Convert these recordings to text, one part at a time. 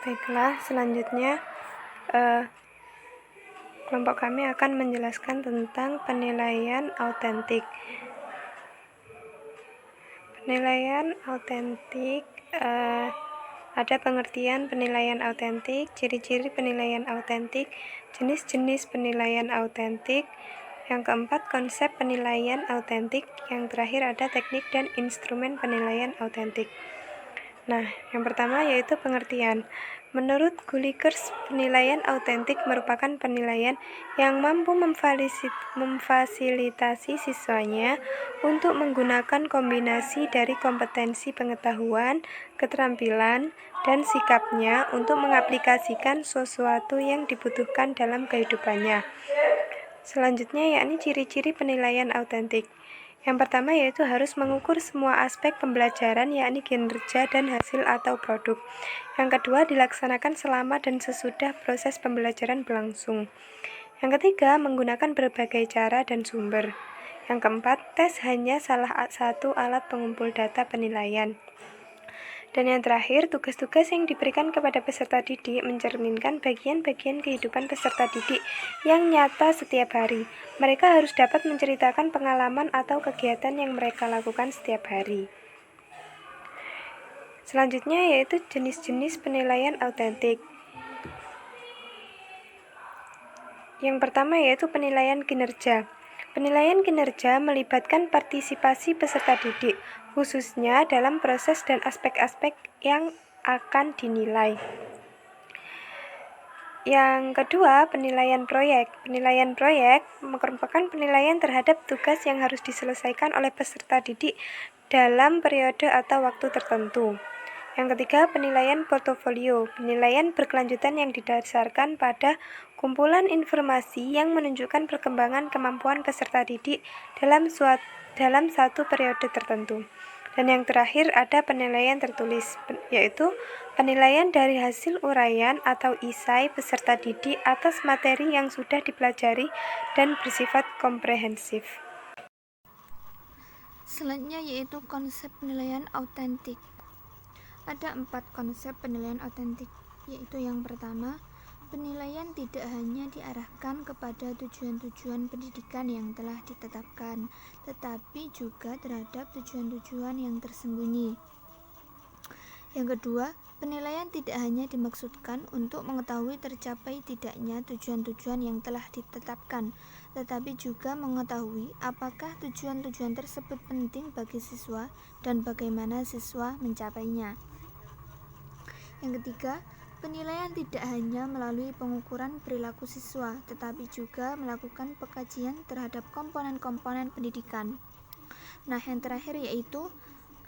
Baiklah, selanjutnya kelompok kami akan menjelaskan tentang penilaian autentik. Penilaian autentik, ada pengertian penilaian autentik, ciri-ciri penilaian autentik, jenis-jenis penilaian autentik. Yang keempat, konsep penilaian autentik. Yang terakhir ada teknik dan instrumen penilaian autentik. Nah, yang pertama yaitu pengertian. Menurut Gullikers, penilaian autentik merupakan penilaian yang mampu memfasilitasi siswanya untuk menggunakan kombinasi dari kompetensi pengetahuan, keterampilan, dan sikapnya untuk mengaplikasikan sesuatu yang dibutuhkan dalam kehidupannya. Selanjutnya yakni ciri-ciri penilaian autentik. Yang pertama yaitu harus mengukur semua aspek pembelajaran yakni kinerja dan hasil atau produk. Yang kedua dilaksanakan selama dan sesudah proses pembelajaran berlangsung. Yang ketiga menggunakan berbagai cara dan sumber. Yang keempat tes hanya salah satu alat pengumpul data penilaian. Dan yang terakhir, tugas-tugas yang diberikan kepada peserta didik mencerminkan bagian-bagian kehidupan peserta didik yang nyata setiap hari. Mereka harus dapat menceritakan pengalaman atau kegiatan yang mereka lakukan setiap hari. Selanjutnya yaitu jenis-jenis penilaian autentik. Yang pertama yaitu penilaian kinerja. Penilaian kinerja melibatkan partisipasi peserta didik, khususnya dalam proses dan aspek-aspek yang akan dinilai. Yang kedua, penilaian proyek. Penilaian proyek merupakan penilaian terhadap tugas yang harus diselesaikan oleh peserta didik dalam periode atau waktu tertentu. Yang ketiga, penilaian portofolio. Penilaian berkelanjutan yang didasarkan pada kumpulan informasi yang menunjukkan perkembangan kemampuan peserta didik dalam satu periode tertentu. Dan yang terakhir ada penilaian tertulis, yaitu penilaian dari hasil uraian atau isai peserta didik atas materi yang sudah dipelajari dan bersifat komprehensif. Selanjutnya yaitu konsep penilaian autentik. Ada 4 konsep penilaian autentik, yaitu yang pertama, penilaian tidak hanya diarahkan kepada tujuan-tujuan pendidikan yang telah ditetapkan, tetapi juga terhadap tujuan-tujuan yang tersembunyi. Yang kedua, penilaian tidak hanya dimaksudkan untuk mengetahui tercapai tidaknya tujuan-tujuan yang telah ditetapkan, tetapi juga mengetahui apakah tujuan-tujuan tersebut penting bagi siswa dan bagaimana siswa mencapainya. Yang ketiga, penilaian tidak hanya melalui pengukuran perilaku siswa, tetapi juga melakukan pengkajian terhadap komponen-komponen pendidikan. Nah, yang terakhir yaitu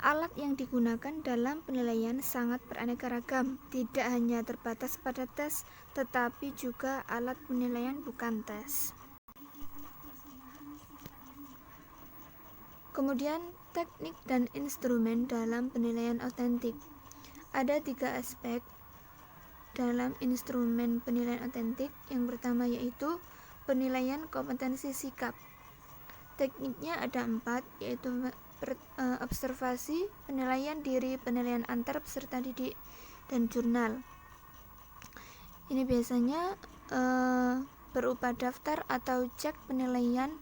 alat yang digunakan dalam penilaian sangat beraneka ragam, tidak hanya terbatas pada tes, tetapi juga alat penilaian bukan tes. Kemudian, teknik dan instrumen dalam penilaian autentik. Ada 3 aspek dalam instrumen penilaian autentik. Yang pertama yaitu penilaian kompetensi sikap. Tekniknya ada 4, yaitu observasi, penilaian diri, penilaian antar peserta didik, dan jurnal. Ini biasanya berupa daftar atau cek penilaian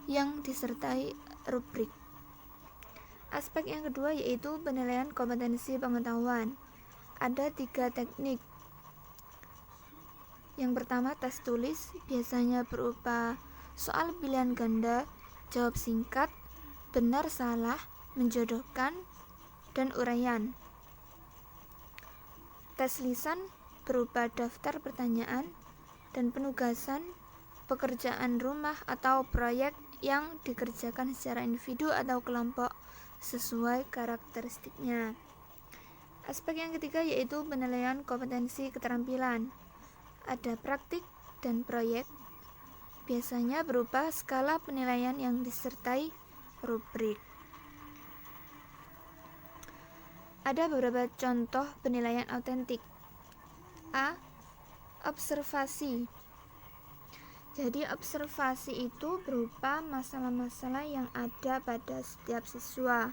yang disertai rubrik. Aspek yang kedua yaitu penilaian kompetensi pengetahuan. Ada 3 teknik. Yang pertama tes tulis, biasanya berupa soal pilihan ganda, jawab singkat, benar salah, menjodohkan, dan uraian. Tes lisan berupa daftar pertanyaan dan penugasan, pekerjaan rumah atau proyek yang dikerjakan secara individu atau kelompok sesuai karakteristiknya. Aspek yang ketiga yaitu penilaian kompetensi keterampilan. Ada praktik dan proyek, biasanya berupa skala penilaian yang disertai rubrik. Ada beberapa contoh penilaian autentik. A. Observasi. Jadi observasi itu berupa masalah-masalah yang ada pada setiap siswa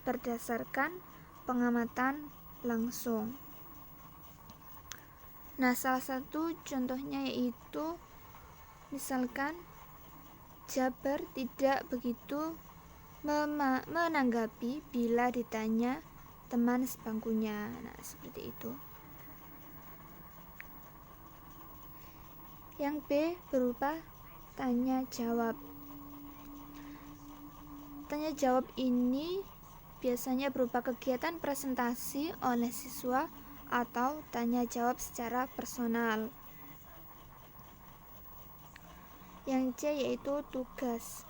berdasarkan pengamatan langsung. Nah, salah satu contohnya yaitu misalkan Jabar tidak begitu menanggapi bila ditanya teman sebangkunya. Nah, seperti itu. Yang B berupa tanya jawab. Tanya jawab ini biasanya berupa kegiatan presentasi oleh siswa atau tanya jawab secara personal. Yang C yaitu tugas.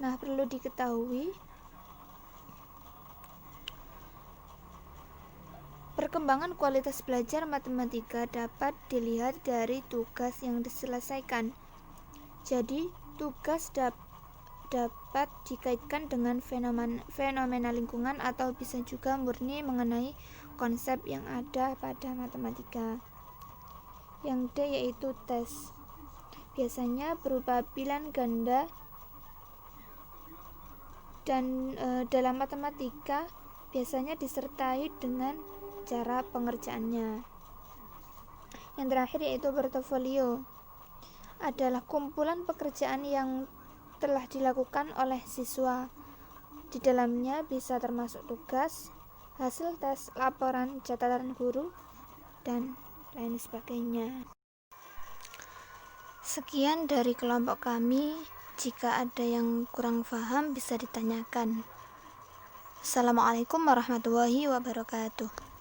Nah, perlu diketahui perkembangan kualitas belajar matematika dapat dilihat dari tugas yang diselesaikan. Jadi, tugas dapat dikaitkan dengan fenomena lingkungan atau bisa juga murni mengenai konsep yang ada pada matematika. Yang D yaitu tes. Biasanya berupa pilihan ganda dan dalam matematika biasanya disertai dengan cara pengerjaannya. Yang terakhir yaitu portofolio. Adalah kumpulan pekerjaan yang telah dilakukan oleh siswa. Di dalamnya bisa termasuk tugas, hasil tes, laporan, catatan guru, dan lain sebagainya. Sekian dari kelompok kami. Jika ada yang kurang paham bisa ditanyakan. Assalamualaikum warahmatullahi wabarakatuh.